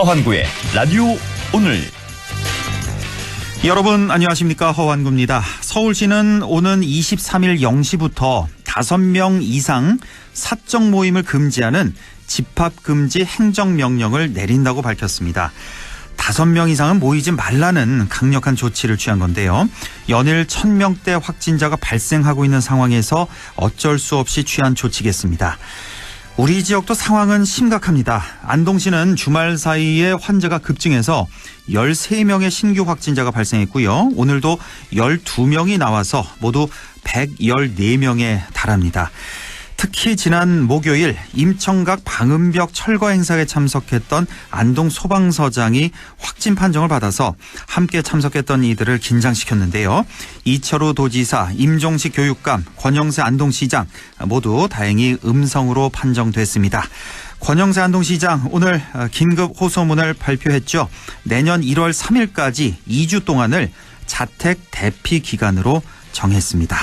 허환구의 라디오 오늘. 여러분 안녕하십니까, 허환구입니다. 서울시는 오는 23일 0시부터 5명 이상 사적 모임을 금지하는 집합금지 행정명령을 내린다고 밝혔습니다. 5명 이상은 모이지 말라는 강력한 조치를 취한 건데요. 연일 1000명대 확진자가 발생하고 있는 상황에서 어쩔 수 없이 취한 조치겠습니다. 우리 지역도 상황은 심각합니다. 안동시는 주말 사이에 환자가 급증해서 13명의 신규 확진자가 발생했고요. 오늘도 12명이 나와서 모두 114명에 달합니다. 특히 지난 목요일 임청각 방음벽 철거 행사에 참석했던 안동 소방서장이 확진 판정을 받아서 함께 참석했던 이들을 긴장시켰는데요. 이철우 도지사, 임종식 교육감, 권영세 안동시장 모두 다행히 음성으로 판정됐습니다. 권영세 안동시장 오늘 긴급 호소문을 발표했죠. 내년 1월 3일까지 2주 동안을 자택 대피 기간으로 정했습니다.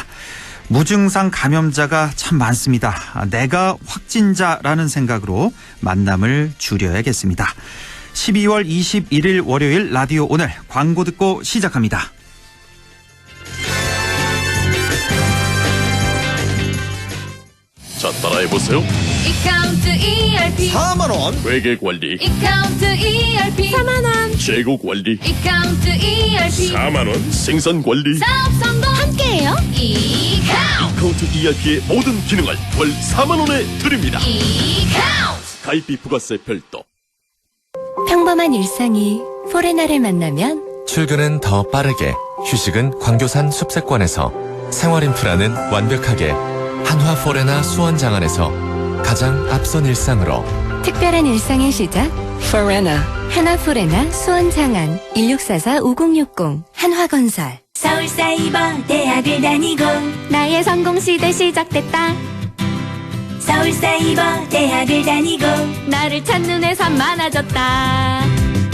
무증상 감염자가 참 많습니다. 내가 확진자라는 생각으로 만남을 줄여야겠습니다. 12월 21일 월요일 라디오 오늘 광고 듣고 시작합니다. 자, 따라해보세요. 이카운트 ERP 4만원 회계관리, 이카운트 ERP 4만원 재고관리, 이카운트 ERP 4만원 생산관리. 사업성공 함께해요. 이카운트 ERP의 모든 기능을 월 4만원에 드립니다. 이카운트. 가입비 부가세 별도. 평범한 일상이 포레나를 만나면 출근은 더 빠르게, 휴식은 광교산 숲세권에서, 생활 인프라는 완벽하게 한화 포레나 수원장안에서 가장 앞선 일상으로. 특별한 일상의 시작 포레나 한화 포레나 수원장안 1644-5060 한화건설. 서울사이버 대학을 다니고 나의 성공시대 시작됐다. 서울사이버 대학을 다니고 나를 찾는 회사 많아졌다.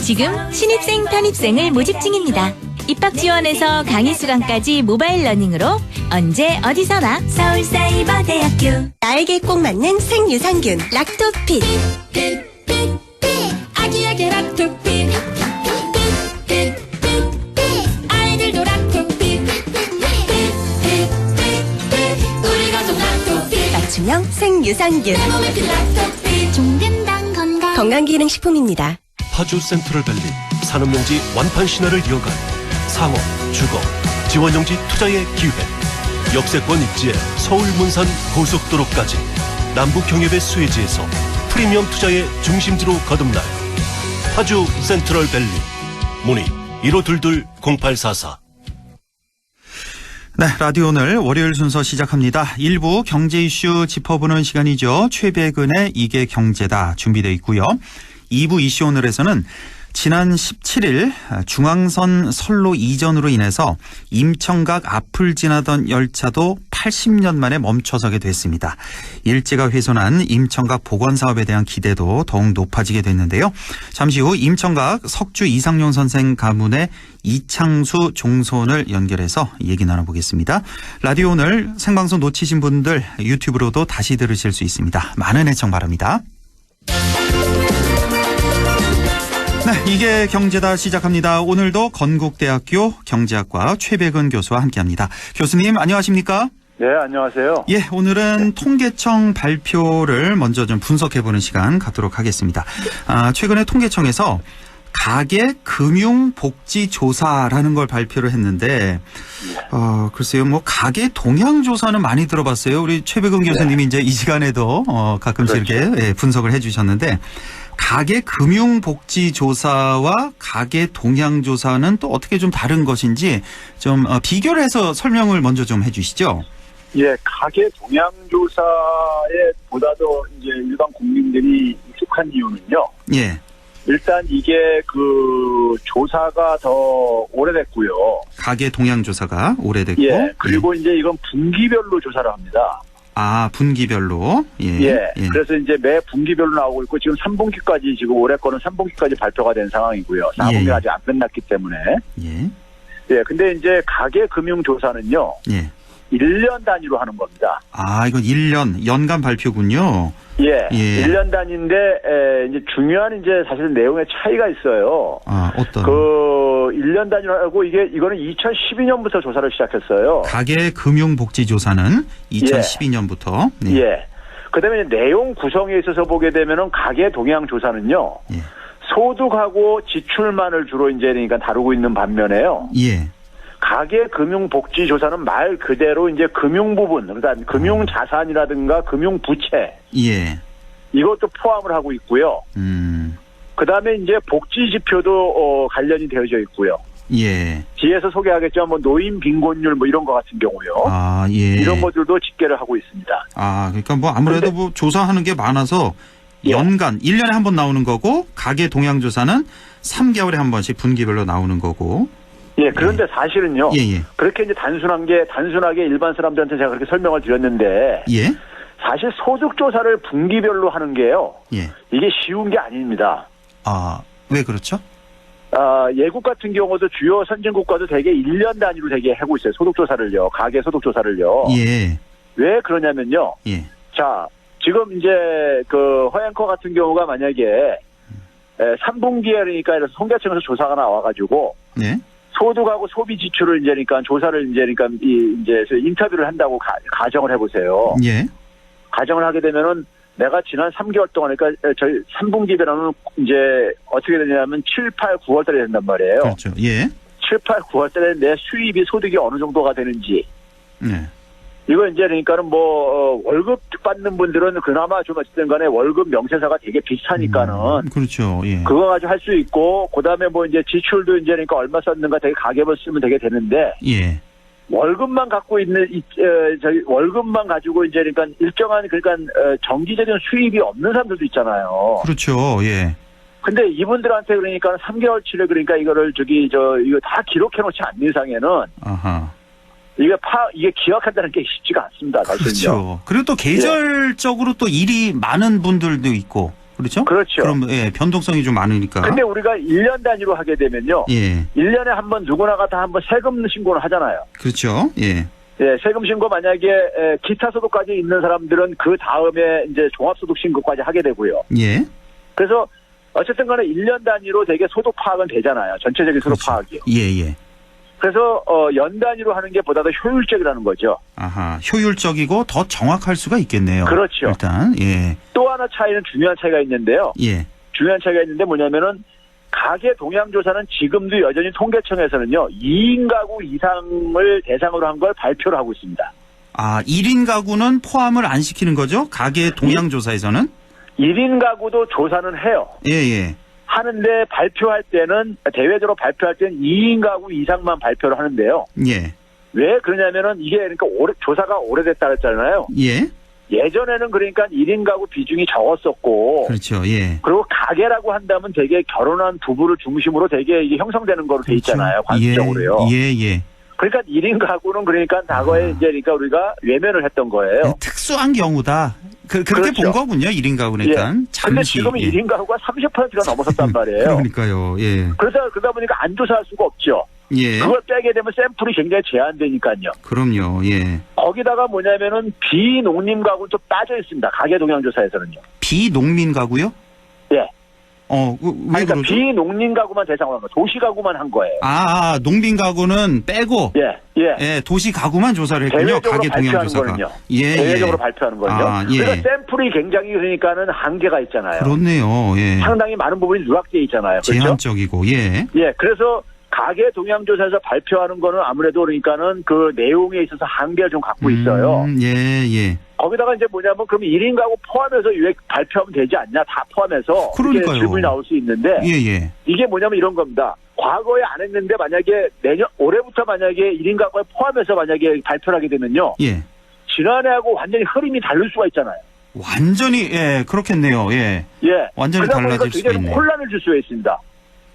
지금 신입생 편입생을 모집 중입니다. 입학 지원에서 강의 수강까지 모바일 러닝으로 언제 어디서나 서울사이버대학교. 나에게 꼭 맞는 생유산균 락토핏. 아기에게 락토핏. 아이들도 락토핏. 우리 가족 락토핏. 맞춤형 생유산균. 내 몸에 필 락토핏. 종근당 건강기능식품입니다. 파주 센트럴밸리 산업용지 완판 신화를 이어갈 상업, 주거, 지원용지 투자의 기회. 역세권 입지에 서울 문산 고속도로까지 남북경협의 수혜지에서 프리미엄 투자의 중심지로 거듭날 파주 센트럴밸리. 문의 1522-0844. 네, 라디오 오늘 월요일 순서 시작합니다. 일부 경제 이슈 짚어보는 시간이죠. 최백은의 이게 경제다 준비되어 있고요. 2부 이슈 오늘에서는 지난 17일 중앙선 선로 이전으로 인해서 임청각 앞을 지나던 열차도 80년 만에 멈춰서게 됐습니다. 일제가 훼손한 임청각 복원 사업에 대한 기대도 더욱 높아지게 됐는데요. 잠시 후 임청각 석주 이상용 선생 가문의 이창수 종손을 연결해서 얘기 나눠보겠습니다. 라디오 오늘 생방송 놓치신 분들 유튜브로도 다시 들으실 수 있습니다. 많은 애청 바랍니다. 네, 이게 경제다 시작합니다. 오늘도 건국대학교 경제학과 최백은 교수와 함께합니다. 교수님 안녕하십니까? 네, 안녕하세요. 예, 오늘은 통계청 발표를 먼저 좀 분석해보는 시간 갖도록 하겠습니다. 최근에 통계청에서 가계 금융 복지 조사라는 걸 발표를 했는데, 글쎄요, 뭐 가계 동향 조사는 많이 들어봤어요. 우리 최백은 교수님이 이제 이 시간에도 가끔씩 그렇죠. 이렇게 분석을 해주셨는데. 가계 금융복지조사와 가계 동향조사는 또 어떻게 좀 다른 것인지 좀 비교를 해서 설명을 먼저 좀 해주시죠. 예, 가계 동향조사에 보다도 이제 일반 국민들이 익숙한 이유는요. 예. 일단 이게 그 조사가 더 오래됐고요. 가계 동향조사가 오래됐고. 예, 그리고 이제 이건 분기별로 조사를 합니다. 아, 분기별로. 예. 예. 그래서 이제 매 분기별로 나오고 있고 지금 3분기까지 지금 올해 거는 3분기까지 발표가 된 상황이고요. 4분기는 예. 아직 안 끝났기 때문에. 예. 예. 근데 이제 가계 금융 조사는요. 예. 1년 단위로 하는 겁니다. 아, 이건 1년, 연간 발표군요. 예. 예. 1년 단위인데, 이제 중요한 이제 사실 내용의 차이가 있어요. 아, 어떤? 1년 단위로 하고 이거는 2012년부터 조사를 시작했어요. 가계금융복지조사는 2012년부터. 네. 예. 그 다음에 내용 구성에 있어서 보게 되면은 가계 동향 조사는요. 예. 소득하고 지출만을 주로 이제 그러니까 다루고 있는 반면에요. 예. 가계금융복지조사는 말 그대로 이제 금융 부분, 그러니까 금융 자산이라든가 금융 부채 예. 이것도 포함을 하고 있고요. 그 다음에 이제 복지 지표도 관련이 되어져 있고요. 예. 뒤에서 소개하겠지만 뭐 노인 빈곤율 뭐 이런 거 같은 경우요. 아, 예. 이런 것들도 집계를 하고 있습니다. 아, 그러니까 뭐 아무래도 뭐 조사하는 게 많아서 예. 연간 1년에 한 번 나오는 거고 가계 동향 조사는 3개월에 한 번씩 분기별로 나오는 거고. 예, 그런데 사실은요. 예, 예. 그렇게 이제 단순하게 일반 사람들한테 제가 그렇게 설명을 드렸는데 예. 사실 소득 조사를 분기별로 하는 게요. 예. 이게 쉬운 게 아닙니다. 아, 왜 그렇죠? 예국 같은 경우도 주요 선진국가도 대개 1년 단위로 대개 하고 있어요. 소득 조사를요. 가계 소득 조사를요. 예. 왜 그러냐면요. 예. 자, 지금 이제 그 허앵커 같은 경우가 만약에 3분기에 그러니까 이래서 통계청에서 조사가 나와가지고 네. 소득하고 소비 지출을 이제 그러니까 조사를 이제 그러니까 이제 인터뷰를 한다고 가정을 해보세요. 예. 가정을 하게 되면은 내가 지난 3개월 동안 그러니까 저희 3분기별로는 이제 어떻게 되냐면 7, 8, 9월 달에 된단 말이에요. 그렇죠. 예. 7, 8, 9월 달에 내 수입이 소득이 어느 정도가 되는지. 네. 이거 이제 그러니까는 뭐 월급 받는 분들은 그나마 좀 어쨌든 간에 월급 명세서가 되게 비슷하니까는 그렇죠. 예. 그거 가지고 할 수 있고 그다음에 뭐 이제 지출도 이제 그러니까 얼마 썼는가 되게 가계별 쓰면 되게 되는데 예. 월급만 갖고 있는 저희 월급만 가지고 이제 그러니까 일정한 그러니까 정기적인 수입이 없는 사람들도 있잖아요. 그렇죠. 예. 근데 이분들한테 그러니까 3개월치를 그러니까 이거를 이거 다 기록해 놓지 않는 이상에는 아하. 이게 기억한다는 게 쉽지가 않습니다. 사실은요. 그렇죠. 그리고 또 계절적으로 또 일이 많은 분들도 있고. 그렇죠? 그렇죠. 그럼 예, 변동성이 좀 많으니까. 근데 우리가 1년 단위로 하게 되면요. 예. 1년에 한 번 누구나가 다 한 번 세금 신고를 하잖아요. 그렇죠. 예. 예, 세금 신고 만약에 기타 소득까지 있는 사람들은 그 다음에 이제 종합소득 신고까지 하게 되고요. 예. 그래서 어쨌든 간에 1년 단위로 되게 소득 파악은 되잖아요. 전체적인 소득 그렇죠. 파악이요. 예, 예. 그래서 연 단위로 하는 게 보다 더 효율적이라는 거죠. 아하. 효율적이고 더 정확할 수가 있겠네요. 그렇죠. 일단. 예. 또 하나 차이는 중요한 차이가 있는데요. 예. 중요한 차이가 있는데 뭐냐면은 가계 동향 조사는 지금도 여전히 통계청에서는요. 2인 가구 이상을 대상으로 한 걸 발표를 하고 있습니다. 아, 1인 가구는 포함을 안 시키는 거죠? 가계 동향 조사에서는? 1인 가구도 조사는 해요. 예, 예. 하는데 발표할 때는 대외적으로 발표할 때는 2인 가구 이상만 발표를 하는데요. 예. 왜 그러냐면은 이게 그러니까 조사가 오래됐다 그랬잖아요. 예. 예전에는 그러니까 1인 가구 비중이 적었었고 그렇죠. 예. 그리고 가계라고 한다면 되게 결혼한 부부를 중심으로 되게 이게 형성되는 거로 돼 있잖아요. 관습적으로요. 예, 예. 그러니까 1인 가구는 그러니까 과거에 이제 그러니까 우리가 외면을 했던 거예요. 특수한 경우다. 그렇게 그렇죠. 본 거군요. 1인 가구니까. 근데 잠시. 지금은 예. 1인 가구가 30%가 넘어섰단 말이에요. 그러니까요. 예. 그러다 보니까 안 조사할 수가 없죠. 예. 그걸 빼게 되면 샘플이 굉장히 제한되니까요. 그럼요. 예. 거기다가 뭐냐면은 비농림 가구 또 빠져 있습니다. 가계 동향 조사에서는요. 비농민 가구요? 예. 왜 그러니까 그러죠? 비농림 가구만 대상으로 한 거, 도시 가구만 한 거예요. 농민 가구는 빼고 예, 도시 가구만 조사를 했군요. 대외적으로 가계 동향 발표하는 조사가. 거는요. 예, 대외적으로 예. 발표하는 거는요. 예. 그러니까 샘플이 굉장히 그러니까는 한계가 있잖아요. 그렇네요. 예. 상당히 많은 부분이 누락되어 있잖아요. 그렇죠? 제한적이고. 예. 예, 그래서 가계 동향 조사에서 발표하는 거는 아무래도 그러니까는 그 내용에 있어서 한계를 좀 갖고 있어요. 예, 예. 거기다가 이제 뭐냐면 그럼 1인 가구 포함해서 왜 발표하면 되지 않냐? 다 포함해서 그러니까요. 이렇게 질문이 나올 수 있는데 예, 예. 이게 뭐냐면 이런 겁니다. 과거에 안 했는데 만약에 올해부터 만약에 1인 가구에 포함해서 만약에 발표를 하게 되면요. 예. 지난해하고 완전히 흐름이 다를 수가 있잖아요. 완전히 예, 그렇겠네요. 예. 예. 완전히 그러다 보니까 달라질 수가 굉장히 있네요. 혼란을 줄 수가 있습니다.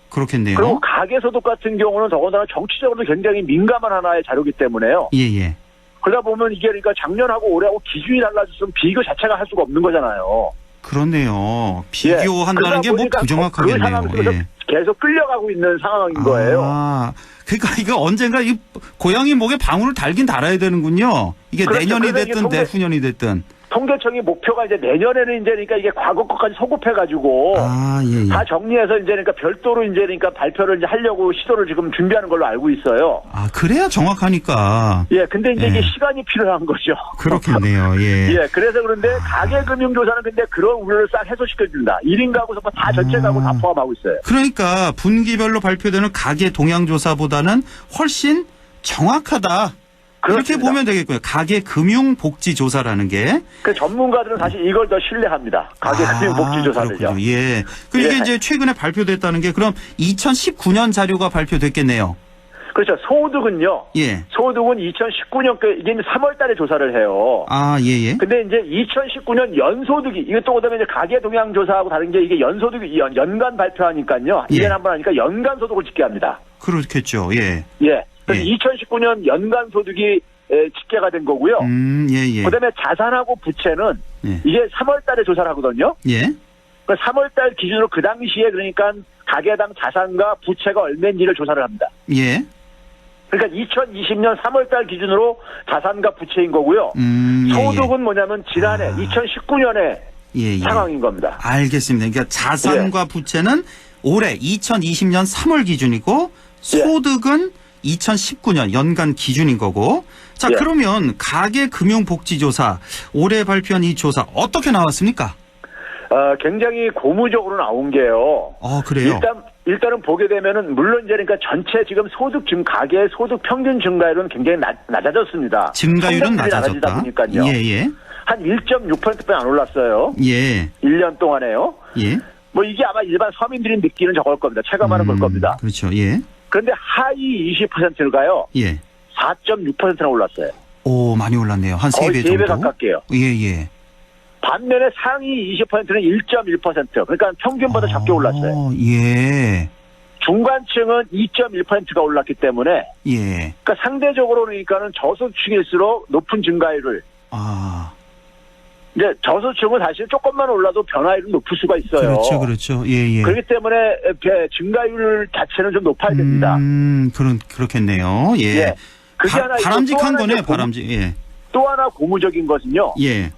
그렇겠네요. 그리고 가계소득 같은 경우는 더군다나 정치적으로 굉장히 민감한 하나의 자료이기 때문에요. 예, 예. 그러다 보면 이게 그러니까 작년하고 올해하고 기준이 달라졌으면 비교 자체가 할 수가 없는 거잖아요. 그렇네요. 비교한다는 그러다 게 뭐 보니까 그 부정확하겠네요. 상황 속에서 예. 계속 끌려가고 있는 상황인 거예요. 아, 그러니까 이거 언젠가 이 고양이 목에 방울을 달긴 달아야 되는군요. 이게 그렇죠. 내년이 그래서 이게 됐든 내후년이 됐든. 통계청이 목표가 이제 내년에는 이제 그러니까 이게 과거 것까지 소급해가지고 아, 예, 예. 다 정리해서 이제 그러니까 별도로 이제 그러니까 발표를 이제 하려고 시도를 지금 준비하는 걸로 알고 있어요. 아, 그래야 정확하니까. 예, 근데 이제 예. 이게 시간이 필요한 거죠. 그렇겠네요. 예. 예, 그래서 그런데 가계금융조사는 근데 그런 우려를 싹 해소시켜준다. 1인 가구, 다 전체 가구 다 포함하고 있어요. 그러니까 분기별로 발표되는 가계 동향조사보다는 훨씬 정확하다. 이렇게 그렇습니다. 보면 되겠고요. 가계 금융복지조사라는 게. 그 전문가들은 사실 이걸 더 신뢰합니다. 가계금융복지조사를요. 그렇군요. 예. 그 이게 예. 이제 최근에 발표됐다는 게 그럼 2019년 자료가 발표됐겠네요. 그렇죠. 소득은요. 예. 소득은 2019년, 이게 이제 3월 달에 조사를 해요. 아, 예, 예. 근데 이제 2019년 연소득이, 이게 또 그다음에 이제 가계 동향조사하고 다른 게 이게 연소득이 연간 발표하니까요. 예. 1년에 한 번 하니까 연간 소득을 집계합니다. 그렇겠죠. 예. 예. 그래서 예. 2019년 연간 소득이 집계가 된 거고요. 예, 예. 그다음에 자산하고 부채는 예. 이게 3월 달에 조사를 하거든요. 예. 그 3월 달 기준으로 그 당시에 그러니까 가계당 자산과 부채가 얼마인지를 조사를 합니다. 예. 그러니까 2020년 3월 달 기준으로 자산과 부채인 거고요. 예, 소득은 뭐냐면 지난해 2019년에 예, 예. 상황인 겁니다. 알겠습니다. 그러니까 자산과 부채는 올해 2020년 3월 기준이고 예. 소득은 2019년 연간 기준인 거고. 자, 예. 그러면 가계금융복지조사 올해 발표한 이 조사 어떻게 나왔습니까? 굉장히 고무적으로 나온 게요. 그래요? 일단은 보게 되면은 물론 이제 그러니까 전체 지금 가계 소득 평균 증가율은 굉장히 낮아졌습니다. 증가율은 성장률이 낮아졌다. 낮아지다 보니까요. 예, 예. 한 1.6%뿐이 안 올랐어요. 예. 1년 동안에요. 예. 뭐 이게 아마 일반 서민들이 느끼는 저걸 겁니다. 체감하는 걸 겁니다. 그렇죠. 예. 그런데 하위 20%가요. 예. 4.6%나 올랐어요. 오, 많이 올랐네요. 한 거의 3배 정도. 3배 가깝게요. 예, 예. 반면에 상위 20%는 1.1%. 그러니까 평균보다 적게 올랐어요. 예. 중간층은 2.1%가 올랐기 때문에 예. 그러니까 상대적으로 그러니까는 저소득층일수록 높은 증가율을 이제 저소득층은 사실 조금만 올라도 변화율은 높을 수가 있어요. 그렇죠, 그렇죠. 예, 예. 그렇기 때문에 증가율 자체는 좀 높아야 됩니다. 그렇겠네요. 예. 예. 그게 하나 있고 바람직한 또 하나 거네요, 이제 바람직. 예. 또 하나 고무적인 것은요. 예.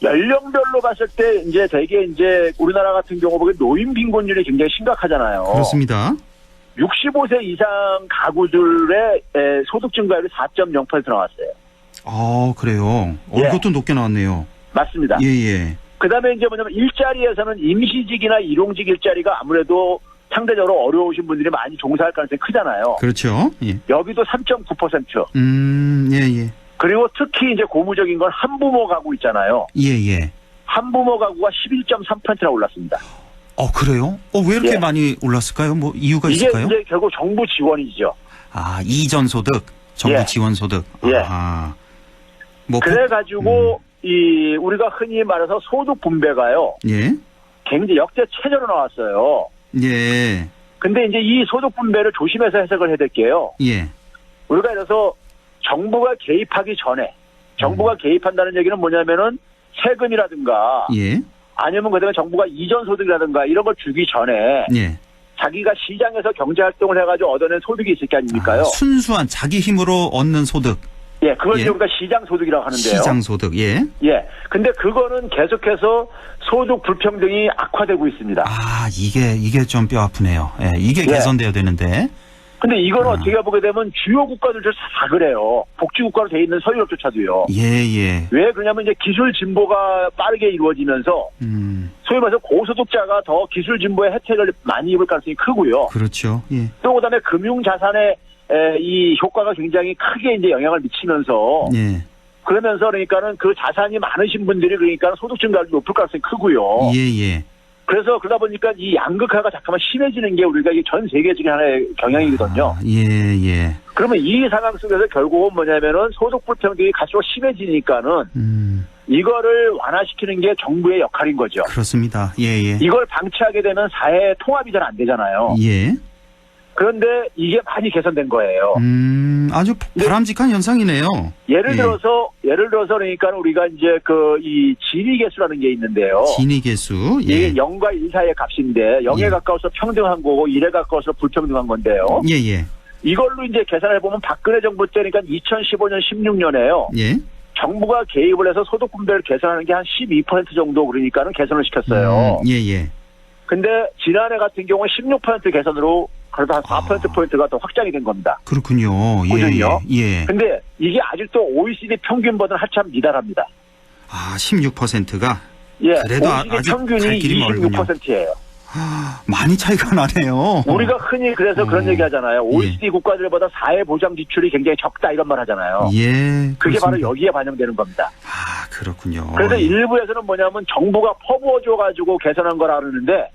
연령별로 봤을 때 이제 되게 이제 우리나라 같은 경우 보면 노인 빈곤율이 굉장히 심각하잖아요. 그렇습니다. 65세 이상 가구들의 소득 증가율이 4.0% 나왔어요. 그래요. 예. 이것도 높게 나왔네요. 맞습니다. 예, 예. 그다음에 이제 뭐냐면 일자리에서는 임시직이나 일용직 일자리가 아무래도 상대적으로 어려우신 분들이 많이 종사할 가능성이 크잖아요. 그렇죠. 예. 여기도 3.9%. 예, 예. 그리고 특히 이제 고무적인 건 한부모 가구 있잖아요. 예, 예. 한부모 가구가 11.3%나 올랐습니다. 그래요? 왜 이렇게 예. 많이 올랐을까요? 뭐 이유가 이게 있을까요? 이제 결국 정부 지원이죠. 이전 소득, 정부 예. 지원 소득. 예. 뭐 그래가지고 우리가 흔히 말해서 소득 분배가요. 예. 굉장히 역대 최저로 나왔어요. 예. 근데 이제 이 소득 분배를 조심해서 해석을 해야 될게요. 예. 우리가 그래서 정부가 개입하기 전에 정부가 개입한다는 얘기는 뭐냐면은 세금이라든가 예. 아니면 그다음에 정부가 이전 소득이라든가 이런 걸 주기 전에 예. 자기가 시장에서 경제 활동을 해가지고 얻어낸 소득이 있을 게 아닙니까요? 순수한 자기 힘으로 얻는 소득. 예, 그걸 예. 이제 우리가 시장 소득이라고 하는데요. 시장 소득. 예. 예, 근데 그거는 계속해서 소득 불평등이 악화되고 있습니다. 이게 좀 뼈 아프네요. 예. 이게 예. 개선돼야 되는데. 근데 이건 어떻게 보게 되면 주요 국가들도 다 그래요. 복지국가로 돼 있는 서유럽조차도요. 예. 왜 그러냐면 이제 기술 진보가 빠르게 이루어지면서 소위 말해서 고소득자가 더 기술 진보의 혜택을 많이 입을 가능성이 크고요. 그렇죠. 예. 또 그다음에 금융 자산의 이 효과가 굉장히 크게 이제 영향을 미치면서 예. 그러면서 그러니까는 그 자산이 많으신 분들이 그러니까 소득 증가율이 높을 가능성이 크고요. 예. 그래서 그러다 보니까 이 양극화가 잠깐만 심해지는 게 우리가 이게 전 세계적인 하나의 경향이거든요. 예. 그러면 이 상황 속에서 결국은 뭐냐면은 소득 불평등이 갈수록 심해지니까는 이거를 완화시키는 게 정부의 역할인 거죠. 그렇습니다. 예. 이걸 방치하게 되면 사회 통합이 잘 안 되잖아요. 예. 그런데 이게 많이 개선된 거예요. 아주 바람직한 현상이네요. 예를 예. 들어서 그러니까 우리가 이제 이 진위 계수라는 게 있는데요. 진위 개수. 이게 예. 0과 1 사이의 값인데 0에 예. 가까워서 평등한 거고 1에 가까워서 불평등한 건데요. 예, 예. 이걸로 이제 계산해 보면 박근혜 정부 때니까 2015년 16년에요. 예. 정부가 개입을 해서 소득 분배를 개선하는 게 한 12% 정도 그러니까는 개선을 시켰어요. 예, 예. 근데 지난해 같은 경우는 16% 개선으로 그래도 한 4%포인트가 더 확장이 된 겁니다. 그렇군요. 예. 꾸준히요? 예. 근데 이게 아직도 OECD 평균보다는 한참 미달합니다. 16%가 예, 그래도 OECD 아직 평균이 갈 길이 멀군요. 26%예요. 많이 차이가 나네요. 우리가 흔히 그래서 그런 얘기 하잖아요. OECD 국가들보다 사회보장 지출이 굉장히 적다 이런 말 하잖아요. 예. 그게 그렇습니다. 바로 여기에 반영되는 겁니다. 그렇군요. 그래서 예. 일부에서는 뭐냐면 정부가 퍼부어줘가지고 개선한 거라 그러는데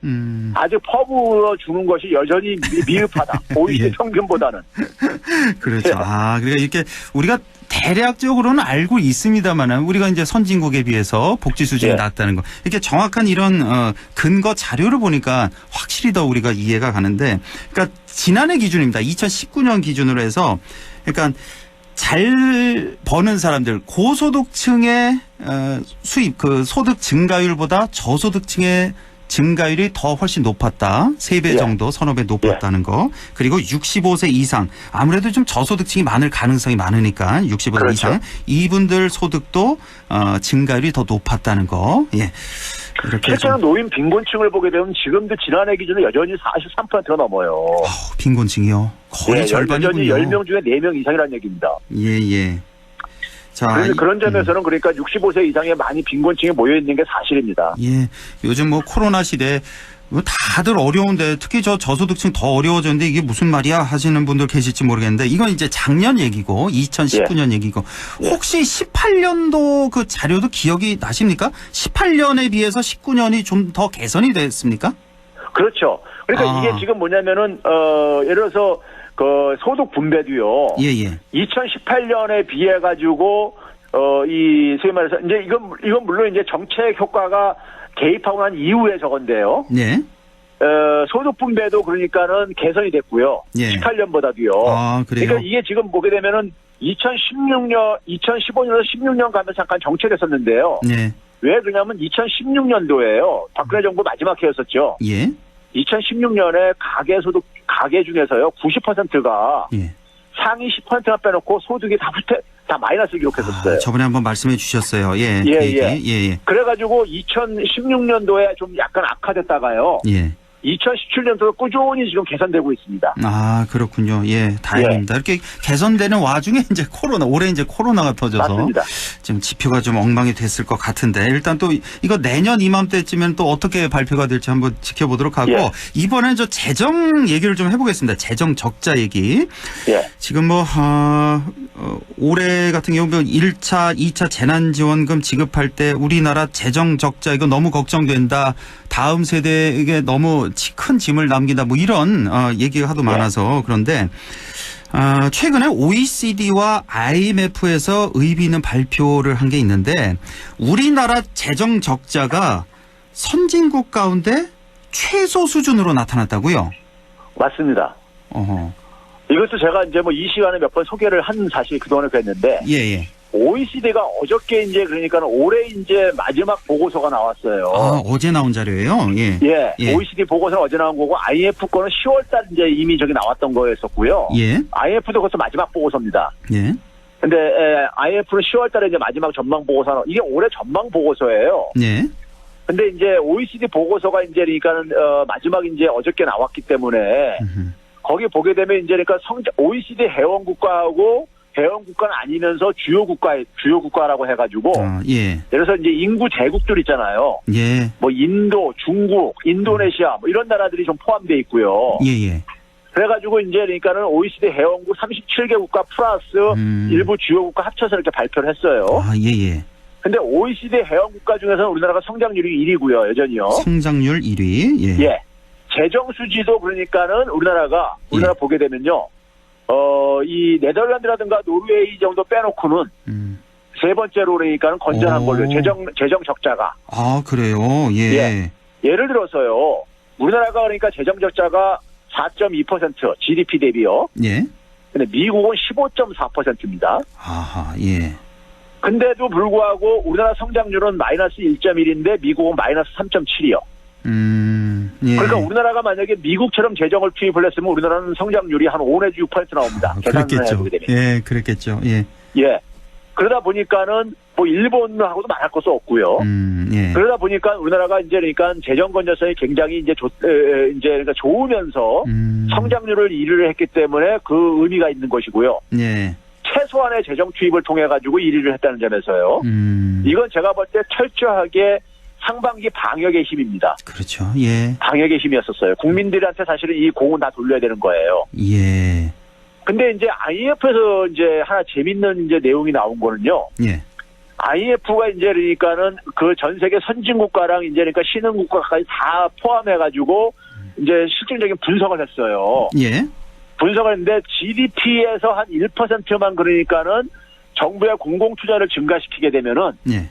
아직 퍼부어 주는 것이 여전히 미흡하다. OECD 예. 평균보다는. 그렇죠. 예. 그러니까 이렇게 우리가 대략적으로는 알고 있습니다만은 우리가 이제 선진국에 비해서 복지 수준이 예. 낮다는 거. 이렇게 정확한 이런 근거 자료를 보니까 확실히 더 우리가 이해가 가는데, 그러니까 지난해 기준입니다. 2019년 기준으로 해서, 그러니까 잘 버는 사람들 고소득층의 수입 소득 증가율보다 저소득층의 증가율이 더 훨씬 높았다. 3배 예. 정도, 서너 배 높았다는 거. 그리고 65세 이상. 아무래도 좀 저소득층이 많을 가능성이 많으니까 65세 그렇죠. 이상. 이분들 소득도 증가율이 더 높았다는 거. 예. 이렇게 실제로 좀 노인 빈곤층을 보게 되면 지금도 지난해 기준으로 여전히 43%가 넘어요. 빈곤층이요. 거의 예, 절반이군요. 여전히 10명 중에 4명 이상이라는 얘기입니다. 예, 예. 자, 그래서 그런 점에서는 그러니까 65세 이상에 많이 빈곤층이 모여 있는 게 사실입니다. 예. 요즘 뭐 코로나 시대 다들 어려운데 특히 저소득층 더 어려워졌는데 이게 무슨 말이야 하시는 분들 계실지 모르겠는데 이건 이제 작년 얘기고 2019년 얘기고 혹시 18년도 그 자료도 기억이 나십니까? 18년에 비해서 19년이 좀 더 개선이 됐습니까? 그렇죠. 그러니까 이게 지금 뭐냐면은 예를 들어서 그 소득 분배도요. 예, 예. 2018년에 비해 가지고 이 소위 말해서 이제 이건 물론 이제 정책 효과가 개입하고 난 이후에 저건데요. 네. 소득 분배도 그러니까는 개선이 됐고요. 예. 18년보다도요. 그래요? 그러니까 이게 지금 보게 되면은 2015년에서 16년 가면 잠깐 정체됐었는데요. 네. 왜 그러냐면 2016년도에요. 박근혜 정부 마지막 해였었죠. 예. 2016년에 가계 중에서요 90%가 예. 상위 10%만 빼놓고 소득이 다 마이너스 기록했었어요. 저번에 한번 말씀해 주셨어요. 예. 예, 그 얘기. 예. 예. 그래가지고 2016년도에 좀 약간 악화됐다가요. 예. 2017년도도 꾸준히 지금 개선되고 있습니다. 그렇군요. 예, 다행입니다. 이렇게 개선되는 와중에 이제 올해 이제 코로나가 터져서 맞습니다. 지금 지표가 좀 엉망이 됐을 것 같은데 일단 또 이거 내년 이맘때쯤엔 또 어떻게 발표가 될지 한번 지켜보도록 하고 예. 이번엔 저 재정 얘기를 좀 해보겠습니다. 재정 적자 얘기. 예. 지금 올해 같은 경우 1차, 2차 재난지원금 지급할 때 우리나라 재정 적자 이거 너무 걱정된다. 다음 세대에게 너무 큰 짐을 남긴다. 뭐 이런 얘기가 하도 많아서 그런데 최근에 OECD와 IMF에서 의미 있는 발표를 한 게 있는데 우리나라 재정 적자가 선진국 가운데 최소 수준으로 나타났다고요? 맞습니다. 이것도 제가 이제 이 시간에 몇 번 소개를 한 사실 그동안에 그랬는데 예. OECD가 어저께 이제 그러니까 올해 이제 마지막 보고서가 나왔어요. 어제 나온 자료예요? 예. 예. OECD 보고서는 어제 나온 거고 IMF 거는 10월달 이제 이미 저기 나왔던 거였었고요. 예. IMF도 그것도 마지막 보고서입니다. 예. 근데 IMF는 10월달에 이제 마지막 전망 보고서 이게 올해 전망 보고서예요. 예. 근데 이제 OECD 보고서가 이제 그러니까는 마지막 이제 어저께 나왔기 때문에 거기 보게 되면 이제 그러니까 OECD 회원 국가하고 회원 국가는 아니면서 주요 국가라고 해가지고 예. 예를 들어서 이제 인구 제국들 있잖아요. 예. 뭐 인도, 중국, 인도네시아 뭐 이런 나라들이 좀 포함되어 있고요. 예. 그래가지고 이제 그러니까는 OECD 회원국 37개 국가 플러스 일부 주요 국가 합쳐서 이렇게 발표를 했어요. 예. 근데 OECD 회원 국가 중에서는 우리나라가 성장률이 1위고요, 여전히요. 성장률 1위. 예. 재정 수지도 그러니까는 우리나라 보게 되면요. 이 네덜란드라든가 노르웨이 정도 빼놓고는 세 번째로 그러니까는 건전한 걸로 재정 적자가. 그래요. 예. 예를 들어서요. 우리나라가 그러니까 재정 적자가 4.2% GDP 대비요. 예. 근데 미국은 15.4%입니다. 아하, 예. 근데도 불구하고 우리나라 성장률은 마이너스 1.1인데 미국은 마이너스 3.7이요. 예. 그러니까 우리나라가 만약에 미국처럼 재정을 투입을 했으면 우리나라는 성장률이 한 5 내지 6% 나옵니다. 계산을 그랬겠죠. 해보게 되면. 예, 그랬겠죠. 예. 예. 그러다 보니까는 뭐 일본하고도 말할 것도 없고요. 예. 그러다 보니까 우리나라가 이제 그러니까 재정 건전성이 굉장히 이제 이제 그러니까 좋으면서 성장률을 1위를 했기 때문에 그 의미가 있는 것이고요. 예. 최소한의 재정 투입을 통해 가지고 1위를 했다는 점에서요. 이건 제가 볼 때 철저하게 상반기 방역의 힘입니다. 그렇죠. 예. 방역의 힘이었었어요. 국민들한테 사실은 이 공은 다 돌려야 되는 거예요. 예. 근데 이제 IMF에서 이제 하나 재밌는 이제 내용이 나온 거는요. 예. IMF가 이제 그러니까는 그 전 세계 선진국가랑 이제 그러니까 신흥국가까지 다 포함해가지고 이제 실질적인 분석을 했어요. 예. 분석을 했는데 GDP에서 한 1%만 그러니까는 정부의 공공투자를 증가시키게 되면은 예.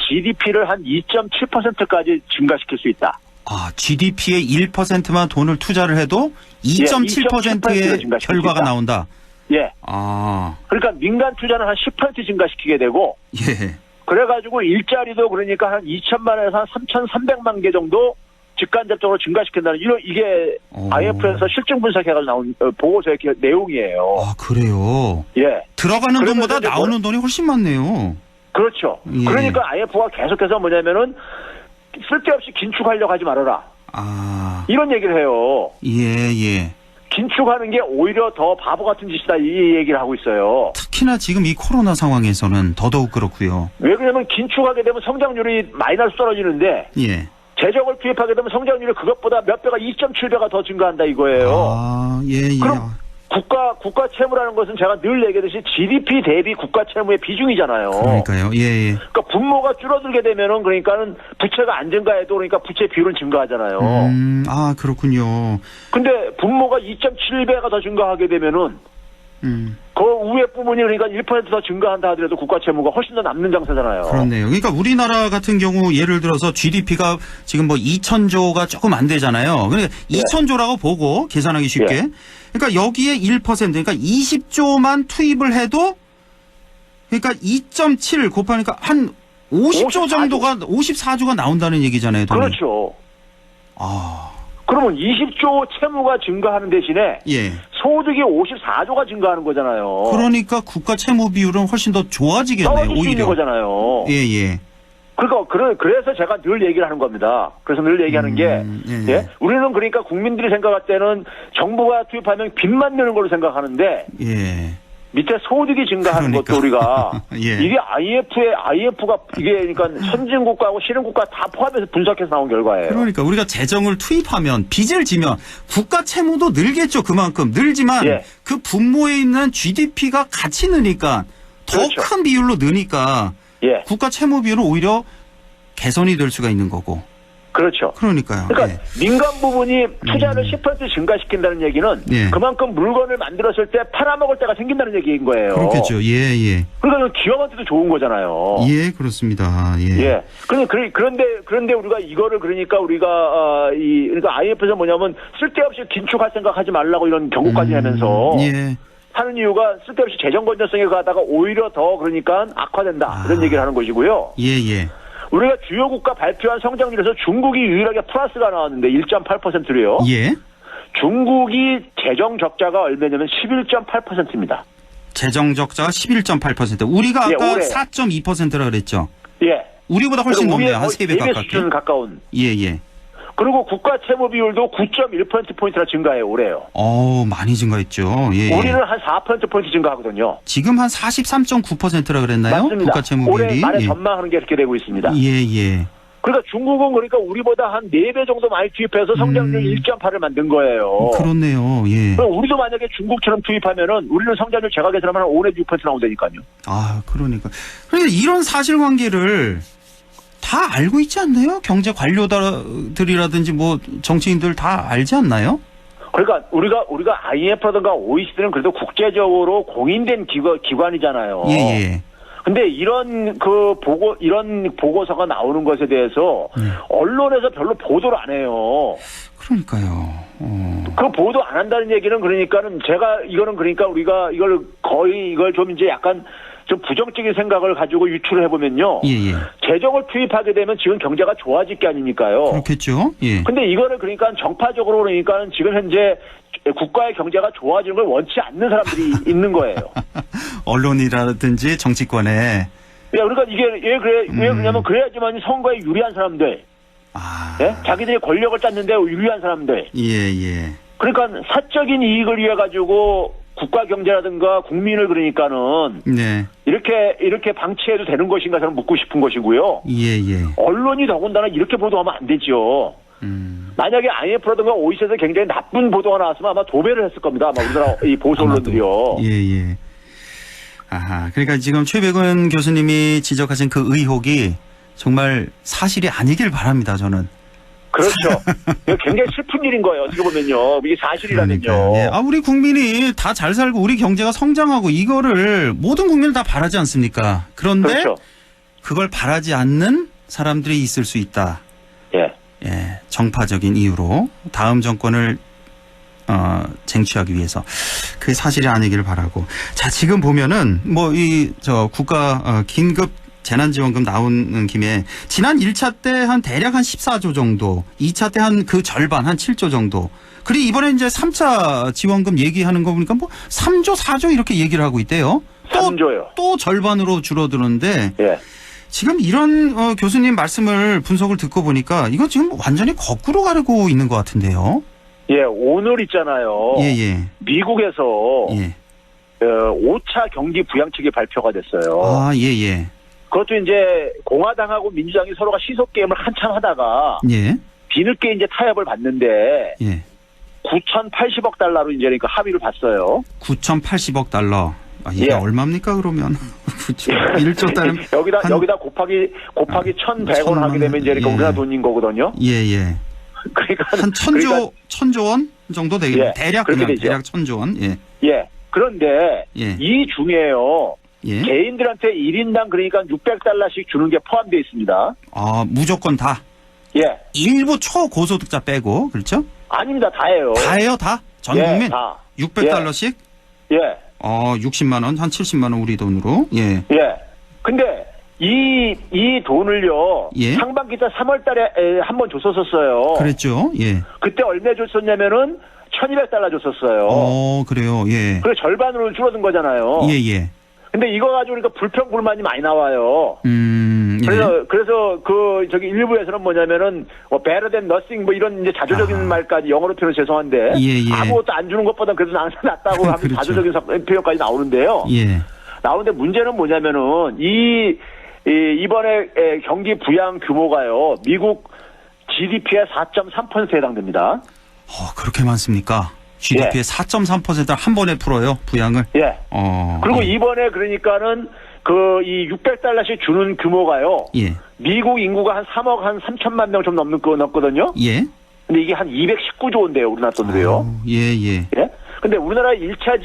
GDP를 한 2.7%까지 증가시킬 수 있다. 아, GDP의 1%만 돈을 투자를 해도 2.7%의 결과가 나온다. 예. 아. 그러니까 민간 투자는 한 10% 증가시키게 되고, 예. 그래가지고 일자리도 그러니까 한 2천만에서 한 3,300만 개 정도 직간접적으로 증가시킨다는 이게 IMF에서 실증 분석해가지고 나온 보고서의 내용이에요. 아, 그래요? 예. 들어가는 돈보다 이제 나오는 돈이 훨씬 많네요. 그렇죠. 예. 그러니까 IMF가 계속해서 뭐냐면은 쓸데없이 긴축하려고 하지 말아라. 아. 이런 얘기를 해요. 예, 예. 긴축하는 게 오히려 더 바보 같은 짓이다 이 얘기를 하고 있어요. 특히나 지금 이 코로나 상황에서는 더더욱 그렇고요. 왜 그러냐면 긴축하게 되면 성장률이 마이너스 떨어지는데 예. 재정을 투입하게 되면 성장률이 그것보다 몇 배가 2.7배가 더 증가한다 이거예요. 아, 예, 예. 그럼 국가 채무라는 것은 제가 늘 얘기하듯이 GDP 대비 국가 채무의 비중이잖아요. 그러니까요. 예, 예. 그러니까 분모가 줄어들게 되면은 그러니까는 부채가 안 증가해도 그러니까 부채 비율은 증가하잖아요. 아, 그렇군요. 근데 분모가 2.7배가 더 증가하게 되면은 그 위에 부분이 그러니까 1% 더 증가한다 하더라도 국가 채무가 훨씬 더 남는 장사잖아요. 그렇네요. 그러니까 우리나라 같은 경우 예를 들어서 GDP가 지금 뭐 2,000조가 조금 안 되잖아요. 그러니까 2,000조라고 보고 계산하기 쉽게. 예. 그러니까 여기에 1% 그러니까 20조만 투입을 해도 그러니까 2.7 곱하니까 한 50조 정도가 54조가 나온다는 얘기잖아요. 돈이. 그렇죠. 아. 그러면 20조 채무가 증가하는 대신에 예. 소득이 54조가 증가하는 거잖아요. 그러니까 국가 채무 비율은 훨씬 더 좋아지겠네요. 떨어질 수 있는 오히려. 거잖아요. 예, 예. 그래서 제가 늘 얘기를 하는 겁니다. 그래서 늘 얘기하는 게, 예. 예? 우리는 그러니까 국민들이 생각할 때는 정부가 투입하면 빚만 내는 걸로 생각하는데, 예. 밑에 소득이 증가하는 그러니까. 것도 우리가, 예. 이게 IMF가 이게 그러니까 선진국가하고 신흥국가 다 포함해서 분석해서 나온 결과예요. 그러니까 우리가 재정을 투입하면 빚을 지면 국가 채무도 늘겠죠. 그만큼 늘지만 예. 그 분모에 있는 GDP가 같이 느니까 더 큰 그렇죠. 비율로 느니까 예. 국가 채무 비율은 오히려 개선이 될 수가 있는 거고. 그렇죠. 그러니까요. 그러니까 예. 민간 부분이 투자를 10% 증가시킨다는 얘기는 예. 그만큼 물건을 만들었을 때 팔아먹을 때가 생긴다는 얘기인 거예요. 그렇겠죠. 예, 예. 그러니까 기업한테도 좋은 거잖아요. 예, 그렇습니다. 예. 예. 그런데 우리가 이거를 그러니까 그러니까 IMF에서 뭐냐면 쓸데없이 긴축할 생각하지 말라고 이런 경고까지 하면서 예. 하는 이유가 쓸데없이 재정 건전성에 가다가 오히려 더 그러니까 악화된다 이런 얘기를 하는 것이고요. 예, 예. 우리가 주요 국가 발표한 성장률에서 중국이 유일하게 플러스가 나왔는데 1.8%로요. 예. 중국이 재정 적자가 얼마냐면 11.8%입니다. 재정 적자가 11.8%. 우리가 예, 아까 올해. 4.2%라 그랬죠. 예. 우리보다 훨씬 높네요. 한 3배 수준 가깝게. 가까운. 예, 예. 그리고 국가 채무 비율도 9.1%포인트나 증가해요, 올해요. 많이 증가했죠. 예, 예. 우리는 한 4%포인트 증가하거든요. 지금 한 43.9%라 그랬나요? 맞습니다. 국가 채무 올해 비율이. 말에 예. 전망하는 게 이렇게 되고 있습니다. 예, 예. 그러니까 중국은 그러니까 우리보다 한 4배 정도 많이 투입해서 성장률 1.8을 만든 거예요. 그렇네요. 예. 그럼 우리도 만약에 중국처럼 투입하면은 우리는 성장률 제가 계산하면 한 5, 내지 6% 나온다니까요. 아, 그러니까. 그런데 이런 사실관계를 다 알고 있지 않나요? 경제 관료들이라든지 뭐 정치인들 다 알지 않나요? 그러니까 우리가 IMF라든가 OECD는 그래도 국제적으로 공인된 기관이잖아요. 예, 예. 근데 이런 보고서가 나오는 것에 대해서 언론에서 별로 보도를 안 해요. 그러니까요. 그 보도 안 한다는 얘기는 그러니까는 제가 이거는 그러니까 우리가 이걸 거의 이걸 좀 이제 약간 좀 부정적인 생각을 가지고 유추를 해보면요. 예. 재정을 투입하게 되면 지금 경제가 좋아질 게 아닙니까요? 그렇겠죠. 예. 근데 이거를 그러니까 정파적으로 그러니까는 지금 현재 국가의 경제가 좋아지는 걸 원치 않는 사람들이 있는 거예요. 언론이라든지 정치권에. 그러니까 이게 왜 그러냐면 그래야지만 선거에 유리한 사람들, 예? 자기들이 권력을 짰는데 유리한 사람들. 예. 그러니까 사적인 이익을 위해 가지고 국가 경제라든가 국민을 그러니까는 네. 이렇게 방치해도 되는 것인가 저는 묻고 싶은 것이고요. 예. 언론이 더군다나 이렇게 보도하면 안 되죠. 만약에 IMF라든가 OECD에서 굉장히 나쁜 보도가 나왔으면 아마 도배를 했을 겁니다. 아마 우리나라 이 보수 언론들이요. 예. 아하. 그러니까 지금 최백운 교수님이 지적하신 그 의혹이 정말 사실이 아니길 바랍니다, 저는. 그렇죠. 굉장히 슬픈 일인 거예요. 어떻게 보면요. 이게 사실이라면요. 그러니까요. 예. 우리 국민이 다 잘 살고 우리 경제가 성장하고 이거를 모든 국민을 다 바라지 않습니까? 그런데 그렇죠. 그걸 바라지 않는 사람들이 있을 수 있다. 예. 정파적인 이유로 다음 정권을 쟁취하기 위해서 그게 사실이 아니기를 바라고. 자, 지금 보면은 국가 긴급 재난지원금 나오는 김에 지난 1차 때 한 대략 한 14조 정도, 2차 때 한 그 절반 한 7조 정도. 그리고 이번에 이제 3차 지원금 얘기하는 거 보니까 3조, 4조 이렇게 얘기를 하고 있대요. 3조요. 또 절반으로 줄어드는데 예. 지금 이런 교수님 말씀을 분석을 듣고 보니까 이거 지금 완전히 거꾸로 가고 있는 것 같은데요. 예, 오늘 있잖아요. 예. 미국에서 예. 5차 경기 부양책이 발표가 됐어요. 예. 그것도 이제 공화당하고 민주당이 서로가 시속 게임을 한참 하다가 예. 뒤늦게 이제 타협을 봤는데 예. 9,080억 달러로 이제 그러니까 합의를 봤어요. 9,080억 달러. 이게 예. 얼마입니까 그러면? 1조 달러. 여기다 곱하기 1,100원 하게 되면 이제 그러니까 우리나라 돈인 거거든요. 예. 그러니까 한 천조 원 정도 되겠네요. 예, 대략 그렇게 그냥 되죠. 대략 1,000조 원. 예. 예. 그런데 예. 이 중에요. 예. 개인들한테 1인당 그러니까 600달러씩 주는 게 포함되어 있습니다. 무조건 다. 예. 일부 초고소득자 빼고 그렇죠? 아닙니다. 다예요. 다예요, 다? 전 예, 국민? 다. 600달러씩? 예. 60만 원, 한 70만 원 우리 돈으로. 예. 예. 근데 이 돈을요. 예. 상반기 때 3월 달에 한 번 줬었어요. 그랬죠. 예. 그때 얼마 줬었냐면은 1,200달러 줬었어요. 그래요. 예. 그래 절반으로 줄어든 거잖아요. 예. 근데 이거 가지고 그러니까 불평 불만이 많이 나와요. 예. 그래서 일부에서는 뭐냐면은 better than nothing 이런 이제 자조적인 말까지 영어로 표현 죄송한데 예. 아무것도 안 주는 것보다 그래도 항상 낫다고 하면 그렇죠. 자조적인 표현까지 나오는데요. 예. 나오는데 문제는 뭐냐면은 이번에 경기 부양 규모가요. 미국 GDP의 4.3%에 해당됩니다. 그렇게 많습니까? GDP의 4.3%를 한 번에 풀어요, 부양을? 예. 그리고 예. 이번에 그러니까는 이 600달러씩 주는 규모가요. 예. 미국 인구가 한 3억 한 3천만 명 좀 넘거든요. 예. 근데 이게 한 219조 원대요, 우리나라 돈으로요. 예. 예? 근데 우리나라 1차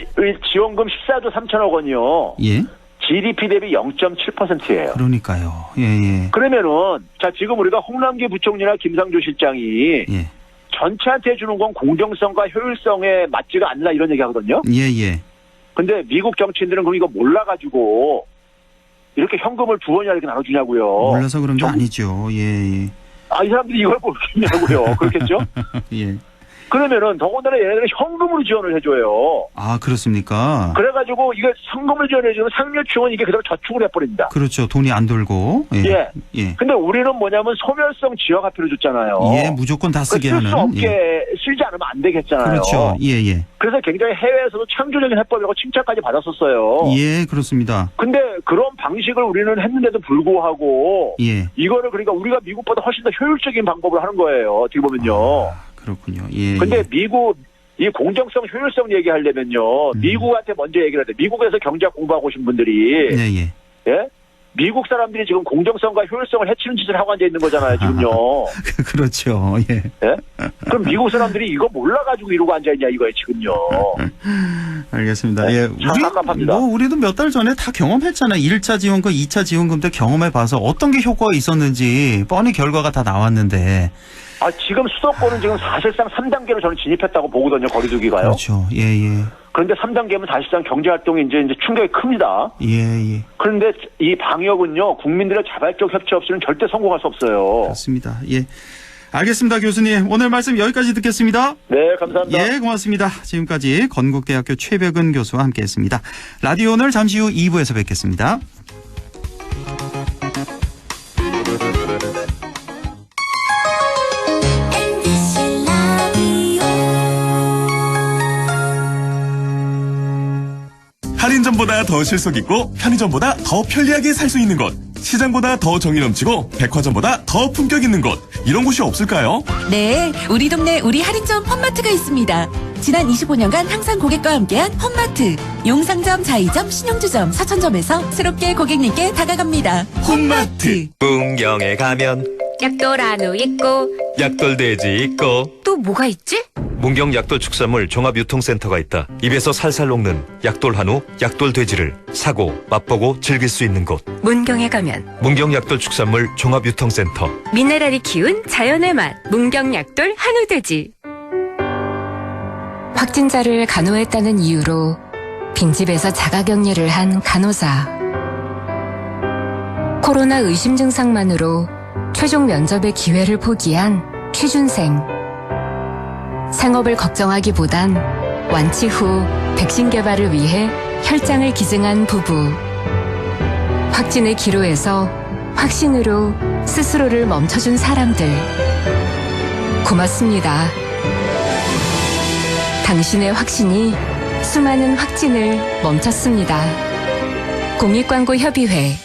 지원금 14조 3천억 원이요. 예. GDP 대비 0.7%예요. 그러니까요. 예. 그러면은 자 지금 우리가 홍남기 부총리나 김상조 실장이 예. 전체한테 주는 건 공정성과 효율성에 맞지가 않나 이런 얘기하거든요. 예. 근데 미국 정치인들은 그럼 이거 몰라가지고 이렇게 현금을 두 번이나 이렇게 나눠주냐고요. 몰라서 그런 게 아니죠. 예. 이 사람들이 이걸 모르겠냐고요. 그렇겠죠? 예. 그러면은 더군다나 얘네들은 현금으로 지원을 해줘요. 그렇습니까? 그래가지고 이게 현금을 지원해주면 상류층은 이게 그대로 저축을 해버립니다. 그렇죠. 돈이 안 돌고. 예. 예. 근데 우리는 뭐냐면 소멸성 지역화표를 줬잖아요. 예, 무조건 다 쓰게 쓸 수 하는. 없게 쓰지 않으면 안 되겠잖아요. 그렇죠. 예. 그래서 굉장히 해외에서도 창조적인 해법이라고 칭찬까지 받았었어요. 예, 그렇습니다. 근데 그런 방식을 우리는 했는데도 불구하고 예. 이거를 그러니까 우리가 미국보다 훨씬 더 효율적인 방법을 하는 거예요. 어떻게 보면요. 그렇군요. 예. 근데 미국 이 공정성, 효율성 얘기하려면요. 미국한테 먼저 얘기를 해야 돼. 미국에서 경제학 공부하고 오신 분들이 예. 예? 미국 사람들이 지금 공정성과 효율성을 해치는 짓을 하고 앉아 있는 거잖아요, 지금요. 그렇죠. 예. 예? 그럼 미국 사람들이 이거 몰라가지고 이러고 앉아 있냐 이거예요, 지금요. 알겠습니다. 네, 예. 참 깝깝합니다. 우리도 몇 달 전에 다 경험했잖아요. 1차 지원금, 2차 지원금 때 경험해 봐서 어떤 게 효과가 있었는지 뻔히 결과가 다 나왔는데. 아, 지금 수도권은 지금 사실상 3단계로 저는 진입했다고 보거든요, 거리두기가요. 그렇죠. 예, 예. 그런데 3단계면 사실상 경제활동이 이제 충격이 큽니다. 예, 예. 그런데 이 방역은요, 국민들의 자발적 협치 없이는 절대 성공할 수 없어요. 그렇습니다. 예. 알겠습니다, 교수님. 오늘 말씀 여기까지 듣겠습니다. 네, 감사합니다. 예, 고맙습니다. 지금까지 건국대학교 최백은 교수와 함께했습니다. 라디오 오늘 잠시 후 2부에서 뵙겠습니다. 할인점보다 더 실속 있고 편의점보다 더 편리하게 살 수 있는 곳, 시장보다 더 정이 넘치고 백화점보다 더 품격 있는 곳, 이런 곳이 없을까요? 네, 우리 동네 우리 할인점 홈마트가 있습니다. 지난 25년간 항상 고객과 함께한 홈마트. 용상점, 자이점, 신용주점, 사천점에서 새롭게 고객님께 다가갑니다. 홈마트. 문경에 가면 약돌 한우 있고 약돌돼지 있고 또 뭐가 있지? 문경 약돌 축산물 종합유통센터가 있다. 입에서 살살 녹는 약돌 한우, 약돌 돼지를 사고 맛보고 즐길 수 있는 곳. 문경에 가면 문경 약돌 축산물 종합유통센터. 미네랄이 키운 자연의 맛 문경 약돌 한우돼지. 확진자를 간호했다는 이유로 빈집에서 자가격리를 한 간호사. 코로나 의심 증상만으로 최종 면접의 기회를 포기한 취준생. 생업을 걱정하기보단 완치 후 백신 개발을 위해 혈장을 기증한 부부. 확진의 기로에서 확신으로 스스로를 멈춰준 사람들. 고맙습니다. 당신의 확신이 수많은 확진을 멈췄습니다. 공익광고협의회.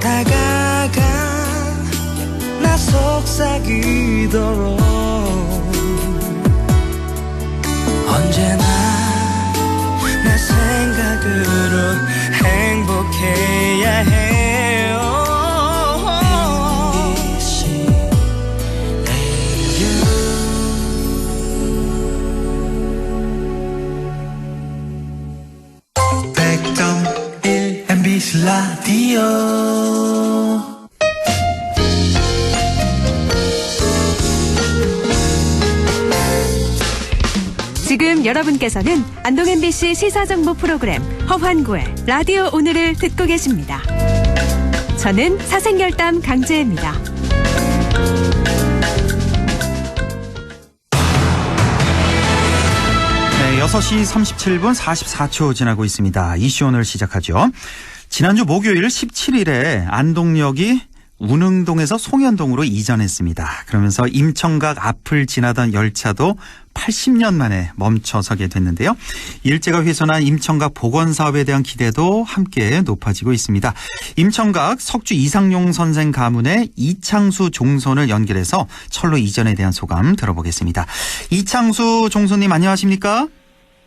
다가가 나 속삭이도록 언제나 내 생각으로 행복해야 해요. MBC MBC 라디오. 지금 여러분께서는 안동 MBC 시사정보 프로그램 허환구의 라디오 오늘을 듣고 계십니다. 저는 사생결담 강재입니다. 네, 6시 37분 44초 지나고 있습니다. 이슈 오늘 시작하죠. 지난주 목요일 17일에 안동역이 운흥동에서 송현동으로 이전했습니다. 그러면서 임청각 앞을 지나던 열차도 80년 만에 멈춰서게 됐는데요. 일제가 훼손한 임청각 복원 사업에 대한 기대도 함께 높아지고 있습니다. 임청각 석주 이상용 선생 가문의 이창수 종손을 연결해서 철로 이전에 대한 소감 들어보겠습니다. 이창수 종손님 안녕하십니까?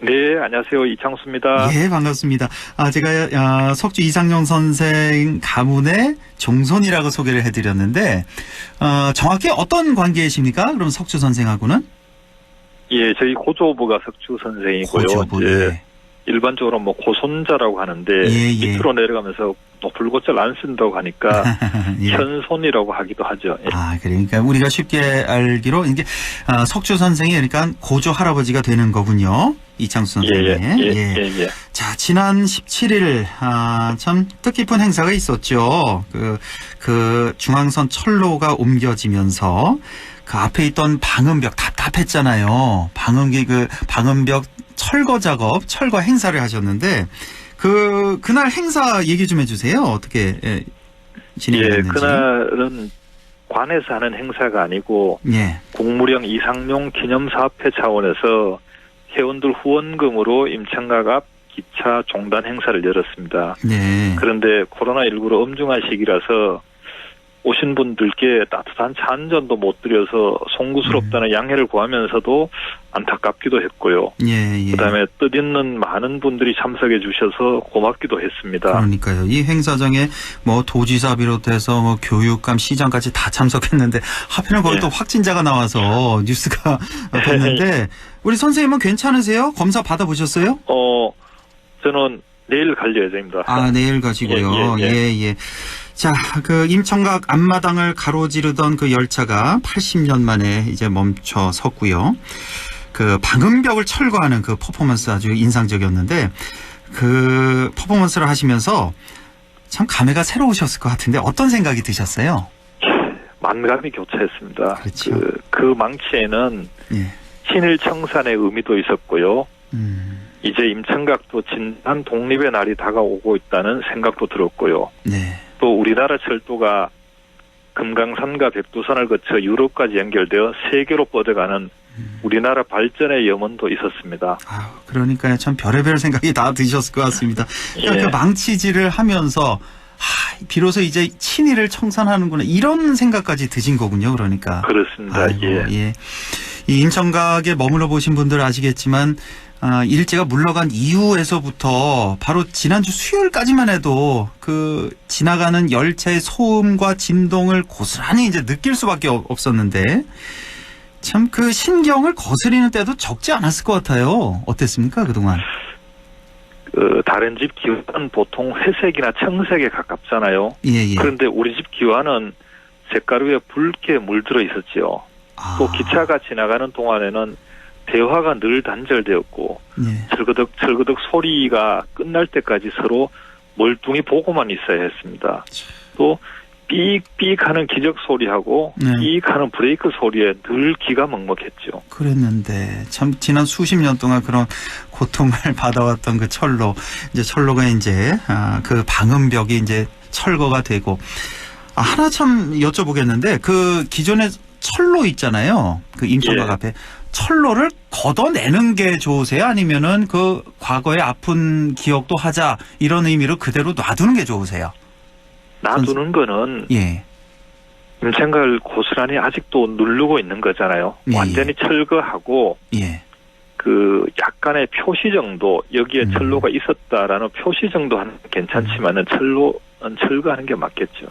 네, 안녕하세요. 이창수입니다. 예, 반갑습니다. 제가 석주 이상용 선생 가문의 종손이라고 소개를 해드렸는데 정확히 어떤 관계이십니까? 그럼 석주 선생하고는? 예, 저희 고조부가 석주 선생이고요. 고조부, 예. 일반적으로 뭐 고손자라고 하는데 밑으로 내려가면서 뭐 불고절 안 쓴다고 하니까 예. 현손이라고 하기도 하죠. 예. 그러니까 우리가 쉽게 알기로 이게 석주 선생이 그러니까 고조 할아버지가 되는 거군요. 이창수 선생님. 예. 자, 지난 17일 참 뜻깊은 행사가 있었죠. 그 중앙선 철로가 옮겨지면서 그 앞에 있던 방음벽 답답했잖아요. 방음벽 철거 작업, 철거 행사를 하셨는데 그날 행사 얘기 좀 해주세요. 어떻게 진행됐는지. 그날은 관에서 하는 행사가 아니고 국무령 이상용 기념사업회 차원에서 회원들 후원금으로 임청각 앞 기차 종단 행사를 열었습니다. 네. 그런데 코로나19로 엄중한 시기라서 오신 분들께 따뜻한 차 한 잔도 못 드려서 송구스럽다는 양해를 구하면서도 안타깝기도 했고요. 예, 예. 그다음에 뜻있는 많은 분들이 참석해 주셔서 고맙기도 했습니다. 그러니까요. 이 행사장에 뭐 도지사 비롯해서 뭐 교육감, 시장까지 다 참석했는데 하필은 거기 또 확진자가 나와서 뉴스가 됐는데 우리 선생님은 괜찮으세요? 검사 받아보셨어요? 저는 내일 갈 예정입니다. 아, 내일 가시고요. 예. 자, 그 임청각 앞마당을 가로지르던 그 열차가 80년 만에 이제 멈춰 섰고요. 그 방음벽을 철거하는 그 퍼포먼스 아주 인상적이었는데 그 퍼포먼스를 하시면서 참 감회가 새로우셨을 것 같은데 어떤 생각이 드셨어요? 만감이 교차했습니다. 그렇죠. 그 망치에는 예. 친일 청산의 의미도 있었고요. 이제 임청각도 진한 독립의 날이 다가오고 있다는 생각도 들었고요. 네. 또 우리나라 철도가 금강산과 백두산을 거쳐 유럽까지 연결되어 세계로 뻗어가는 우리나라 발전의 염원도 있었습니다. 그러니까요. 참 별의별 생각이 다 드셨을 것 같습니다. 예. 그 망치질을 하면서 비로소 이제 친일을 청산하는구나 이런 생각까지 드신 거군요. 그러니까. 그렇습니다. 아이고, 예. 이 임청각에 머물러 보신 분들 아시겠지만 일제가 물러간 이후에서부터 바로 지난주 수요일까지만 해도 그 지나가는 열차의 소음과 진동을 고스란히 이제 느낄 수밖에 없었는데 참 그 신경을 거스리는 때도 적지 않았을 것 같아요. 어땠습니까 그동안? 다른 집 기와는 보통 회색이나 청색에 가깝잖아요. 예. 그런데 우리 집 기와는 색가루에 붉게 물들어 있었지요. 또 기차가 지나가는 동안에는 대화가 늘 단절되었고 철거덕 소리가 끝날 때까지 서로 멀뚱히 보고만 있어야 했습니다. 또 삑삑 하는 기적 소리하고 삑 하는 브레이크 소리에 늘 귀가 먹먹했죠. 그랬는데 참 지난 수십 년 동안 그런 고통을 받아왔던 그 철로 이제 철로가 이제 그 방음벽이 이제 철거가 되고 하나 참 여쭤보겠는데 그 기존의 철로 있잖아요. 그 임청각 앞에 철로를 걷어내는 게 좋으세요? 아니면은 그 과거의 아픈 기억도 하자 이런 의미로 그대로 놔두는 게 좋으세요? 놔두는 거는 임청각을 고스란히 아직도 누르고 있는 거잖아요. 완전히 철거하고 그 약간의 표시 정도 여기에 철로가 있었다라는 표시 정도 하는 게 괜찮지만은 철거하는 게 맞겠죠.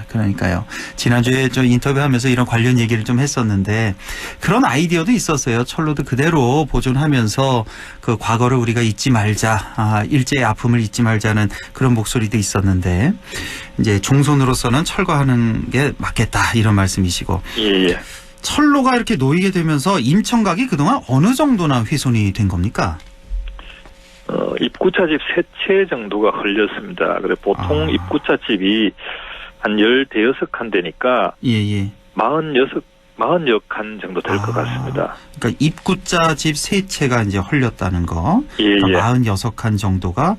그러니까요. 지난주에 저 인터뷰하면서 이런 관련 얘기를 좀 했었는데 그런 아이디어도 있었어요. 철로도 그대로 보존하면서 그 과거를 우리가 잊지 말자, 일제의 아픔을 잊지 말자는 그런 목소리도 있었는데 이제 종손으로서는 철거하는 게 맞겠다 이런 말씀이시고. 예. 철로가 이렇게 놓이게 되면서 임청각이 그동안 어느 정도나 훼손이 된 겁니까? 입구차집 3채 정도가 흘렸습니다. 그래 보통 입구차집이 한 10대여섯 되니까 40여 정도 될 것 같습니다. 그러니까 입구자 집 3채가 이제 헐렸다는 거. 그러니까 46칸 정도가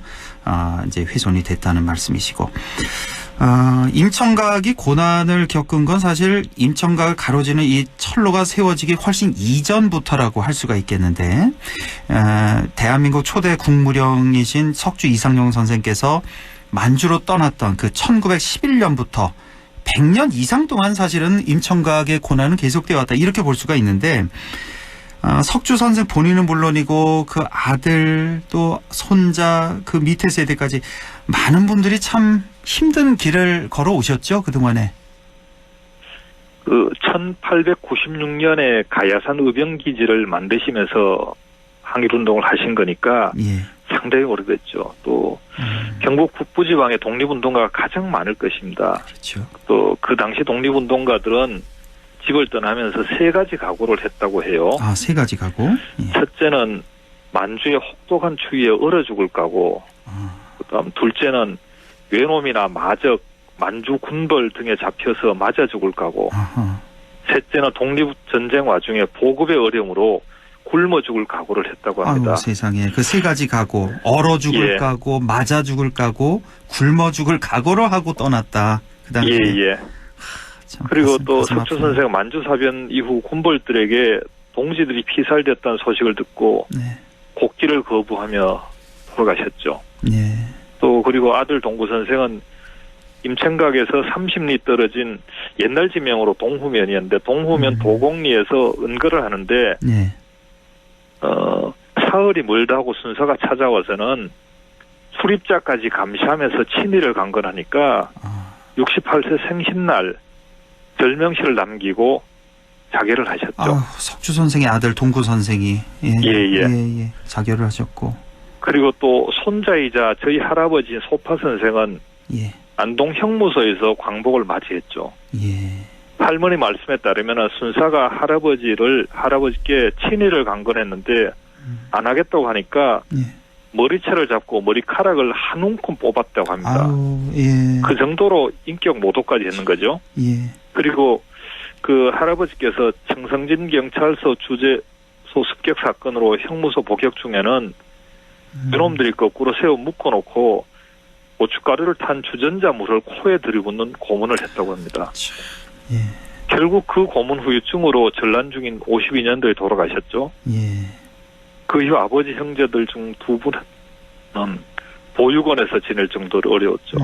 이제 훼손이 됐다는 말씀이시고. 임청각이 고난을 겪은 건 사실 임청각을 가로지는 이 철로가 세워지기 훨씬 이전부터라고 할 수가 있겠는데 대한민국 초대 국무령이신 석주 이상용 선생께서 만주로 떠났던 그 1911년부터 100년 이상 동안 사실은 임청각의 고난은 계속되어 왔다 이렇게 볼 수가 있는데 석주 선생 본인은 물론이고 그 아들 또 손자 그 밑에 세대까지 많은 분들이 참 힘든 길을 걸어오셨죠 그동안에. 그 1896년에 가야산 의병기지를 만드시면서 항일운동을 하신 거니까 상당히 오래됐죠. 또 경북 북부지방의 독립운동가가 가장 많을 것입니다. 그렇죠. 또 그 당시 독립운동가들은 집을 떠나면서 3가지 각오를 했다고 해요. 3가지 각오? 첫째는 만주의 혹독한 추위에 얼어 죽을 각오. 그다음 둘째는 외놈이나 마적, 만주 군벌 등에 잡혀서 맞아 죽을 각오. 셋째는 독립전쟁 와중에 보급의 어려움으로 굶어 죽을 각오를 했다고 합니다. 세상에. 그 3가지 각오. 얼어 죽을 각오, 맞아 죽을 각오, 굶어 죽을 각오를 하고 떠났다. 그 당시에. 그리고 또 석주 선생은 만주사변 이후 군벌들에게 동지들이 피살됐다는 소식을 듣고 곡기를 거부하며 돌아가셨죠. 예. 또 그리고 아들 동구 선생은 임천각에서 30리 떨어진 옛날 지명으로 동후면이었는데 동후면 도곡리에서 은거를 하는데 예. 사흘이 멀다고 순서가 찾아와서는 출입자까지 감시하면서 친일을 강건하니까 68세 생신날 절명시를 남기고 자결을 하셨죠. 석주 선생의 아들 동구 선생이 예. 자결을 하셨고 그리고 또 손자이자 저희 할아버지 소파 선생은 예. 안동 형무소에서 광복을 맞이했죠. 예. 할머니 말씀에 따르면 순사가 할아버지께 친일을 강건했는데 안 하겠다고 하니까 머리채를 잡고 머리카락을 한 움큼 뽑았다고 합니다. 예. 그 정도로 인격 모독까지 했는 거죠. 예. 그리고 그 할아버지께서 청성진 경찰서 주재소 습격 사건으로 형무소 복역 중에는 그놈들이 거꾸로 세워 묶어놓고 고춧가루를 탄 주전자 물을 코에 들이붓는 고문을 했다고 합니다. 예. 결국 그 고문 후유증으로 전란 중인 52년도에 돌아가셨죠. 예. 그 이후 아버지 형제들 중 2분은 보육원에서 지낼 정도로 어려웠죠.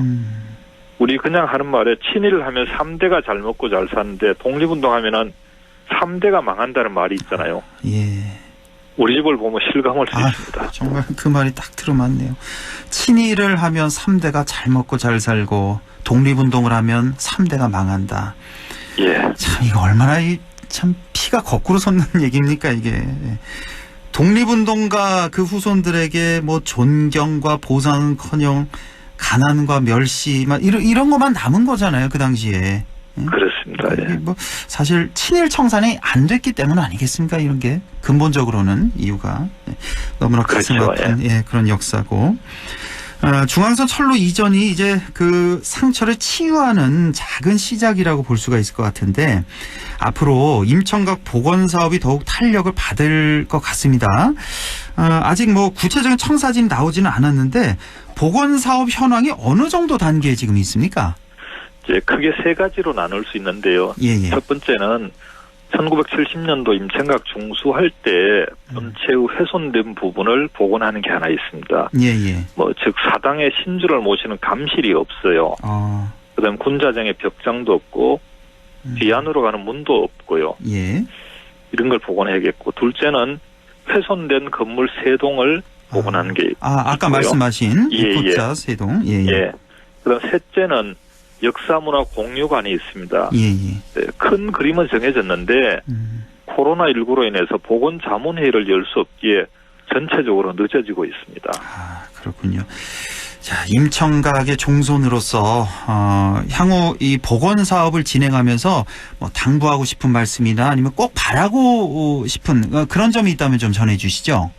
우리 그냥 하는 말에 친일을 하면 3대가 잘 먹고 잘 사는데 독립운동하면은 3대가 망한다는 말이 있잖아요. 예. 우리 집을 보면 실감할 수 있습니다. 정말 그 말이 딱 들어맞네요. 친일을 하면 3대가 잘 먹고 잘 살고 독립운동을 하면 3대가 망한다. 예. 참 이거 얼마나 참 피가 거꾸로 솟는 얘기입니까 이게. 독립운동가 그 후손들에게 뭐 존경과 보상은커녕 가난과 멸시만 이런 것만 남은 거잖아요 그 당시에. 그렇습니다. 예. 뭐 사실 친일 청산이 안 됐기 때문 아니겠습니까 이런 게 근본적으로는 이유가 너무나 가슴 그렇죠. 아픈 그런 역사고. 중앙선 철로 이전이 이제 그 상처를 치유하는 작은 시작이라고 볼 수가 있을 것 같은데 앞으로 임천각 복원 사업이 더욱 탄력을 받을 것 같습니다. 아직 뭐 구체적인 청사진이 나오지는 않았는데 복원 사업 현황이 어느 정도 단계에 지금 있습니까? 이제 크게 세 가지로 나눌 수 있는데요. 예. 첫 번째는 1970년도 임천각 중수할 때 전체의 훼손된 부분을 복원하는 게 하나 있습니다. 예. 뭐 즉 사당의 신주를 모시는 감실이 없어요. 그다음 군자정의 벽장도 없고 뒤안으로 가는 문도 없고요. 예. 이런 걸 복원해야겠고 둘째는 훼손된 건물 세 동을 복원하는 게 아까 있고요. 말씀하신 입구자 세 동. 예. 그다음 셋째는 역사문화 공유관이 있습니다. 예. 큰 그림은 정해졌는데 코로나19로 인해서 복원 자문회의를 열 수 없기에 전체적으로 늦어지고 있습니다. 그렇군요. 자, 임천각의 종손으로서 향후 이 복원 사업을 진행하면서 뭐 당부하고 싶은 말씀이나 아니면 꼭 바라고 싶은 그런 점이 있다면 좀 전해주시죠.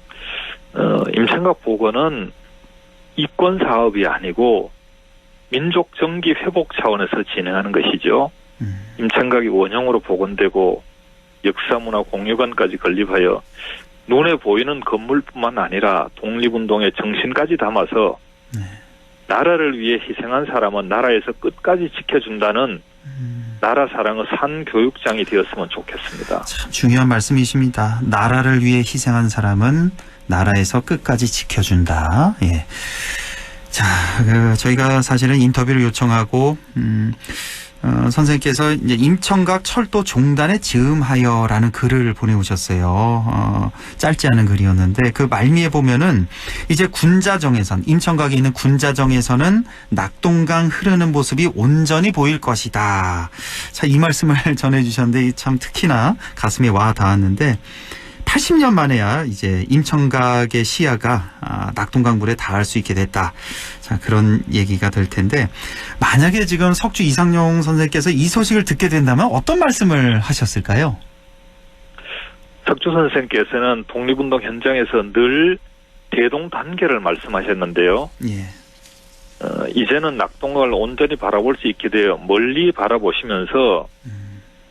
임천각 복원은 이권 사업이 아니고 민족 정기 회복 차원에서 진행하는 것이죠. 임천각이 원형으로 복원되고 역사문화 공유관까지 건립하여 눈에 보이는 건물뿐만 아니라 독립운동의 정신까지 담아서 나라를 위해 희생한 사람은 나라에서 끝까지 지켜준다는 나라 사랑의 산 교육장이 되었으면 좋겠습니다. 참 중요한 말씀이십니다. 나라를 위해 희생한 사람은 나라에서 끝까지 지켜준다. 예. 자, 저희가 사실은 인터뷰를 요청하고 선생님께서 이제 임천각 철도 종단에 즈음하여라는 글을 보내오셨어요. 짧지 않은 글이었는데 그 말미에 보면은 이제 군자정에선 임천각에 있는 군자정에서는 낙동강 흐르는 모습이 온전히 보일 것이다. 자, 이 말씀을 전해주셨는데 참 특히나 가슴에 와 닿았는데 80년 만에야 이제 임천각의 시야가 낙동강물에 닿을 수 있게 됐다. 자, 그런 얘기가 될 텐데 만약에 지금 석주 이상용 선생님께서 이 소식을 듣게 된다면 어떤 말씀을 하셨을까요? 석주 선생께서는 독립운동 현장에서 늘 대동 단계를 말씀하셨는데요. 예. 이제는 낙동강을 온전히 바라볼 수 있게 되어 멀리 바라보시면서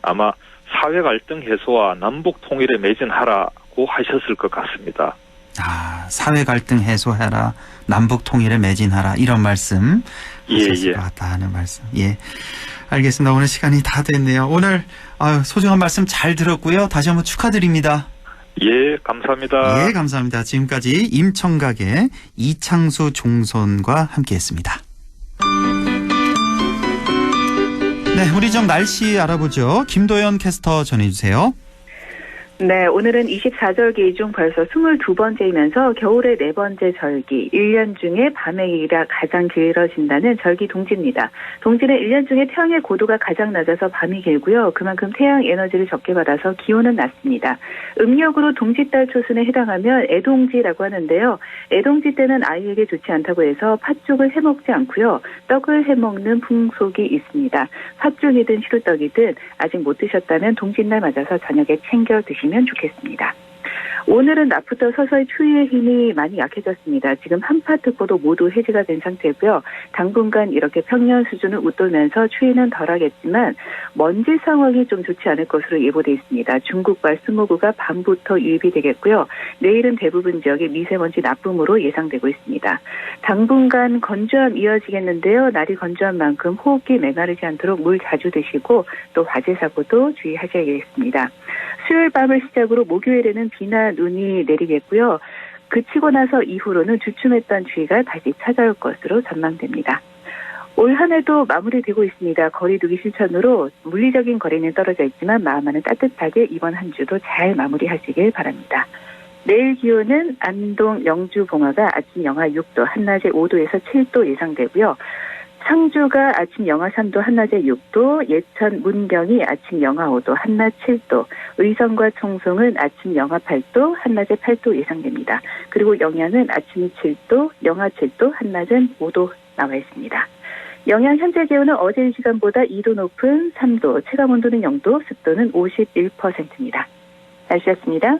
아마 사회 갈등 해소와 남북 통일에 매진하라고 하셨을 것 같습니다. 사회 갈등 해소해라, 남북 통일에 매진하라 이런 말씀 하셨을 것 같다 하는 말씀. 예, 알겠습니다. 오늘 시간이 다 됐네요. 오늘 소중한 말씀 잘 들었고요. 다시 한번 축하드립니다. 예, 감사합니다. 예, 감사합니다. 지금까지 임청각의 이창수 종선과 함께했습니다. 네, 우리 좀 날씨 알아보죠. 김도연 캐스터 전해주세요. 네, 오늘은 24절기 중 벌써 22번째이면서 겨울의 4번째 절기, 1년 중에 밤의 길이가 가장 길어진다는 절기 동지입니다. 동지는 1년 중에 태양의 고도가 가장 낮아서 밤이 길고요. 그만큼 태양 에너지를 적게 받아서 기온은 낮습니다. 음력으로 동지달 초순에 해당하면 애동지라고 하는데요. 애동지 때는 아이에게 좋지 않다고 해서 팥죽을 해먹지 않고요. 떡을 해먹는 풍속이 있습니다. 팥죽이든 시루떡이든 아직 못 드셨다면 동짓날 맞아서 저녁에 챙겨 드시면 좋겠습니다. 오늘은 낮부터 서서히 추위의 힘이 많이 약해졌습니다. 지금 한파특보도 모두 해제가 된 상태고요. 당분간 이렇게 평년 수준을 웃돌면서 추위는 덜하겠지만 먼지 상황이 좀 좋지 않을 것으로 예보돼 있습니다. 중국발 스모그가 밤부터 유입이 되겠고요. 내일은 대부분 지역에 미세먼지 나쁨으로 예상되고 있습니다. 당분간 건조함 이어지겠는데요. 날이 건조한 만큼 호흡기 메마르지 않도록 물 자주 드시고 또 화재 사고도 주의하셔야겠습니다. 수요일 밤을 시작으로 목요일에는 비나 눈이 내리겠고요. 그치고 나서 이후로는 주춤했던 추위가 다시 찾아올 것으로 전망됩니다. 올 한 해도 마무리되고 있습니다. 거리두기 실천으로 물리적인 거리는 떨어져 있지만 마음만은 따뜻하게 이번 한 주도 잘 마무리하시길 바랍니다. 내일 기온은 안동, 영주, 봉화가 아침 영하 6도, 한낮에 5도에서 7도 예상되고요. 상주가 아침 영하 3도, 한낮에 6도, 예천, 문경이 아침 영하 5도, 한낮 7도, 의성과 청송은 아침 영하 8도, 한낮에 8도 예상됩니다. 그리고 영양은 아침 7도, 영하 7도, 한낮은 5도 나와 있습니다. 영양 현재 기온은 어제 이 시간보다 2도 높은 3도, 체감온도는 0도, 습도는 51%입니다. 날씨였습니다.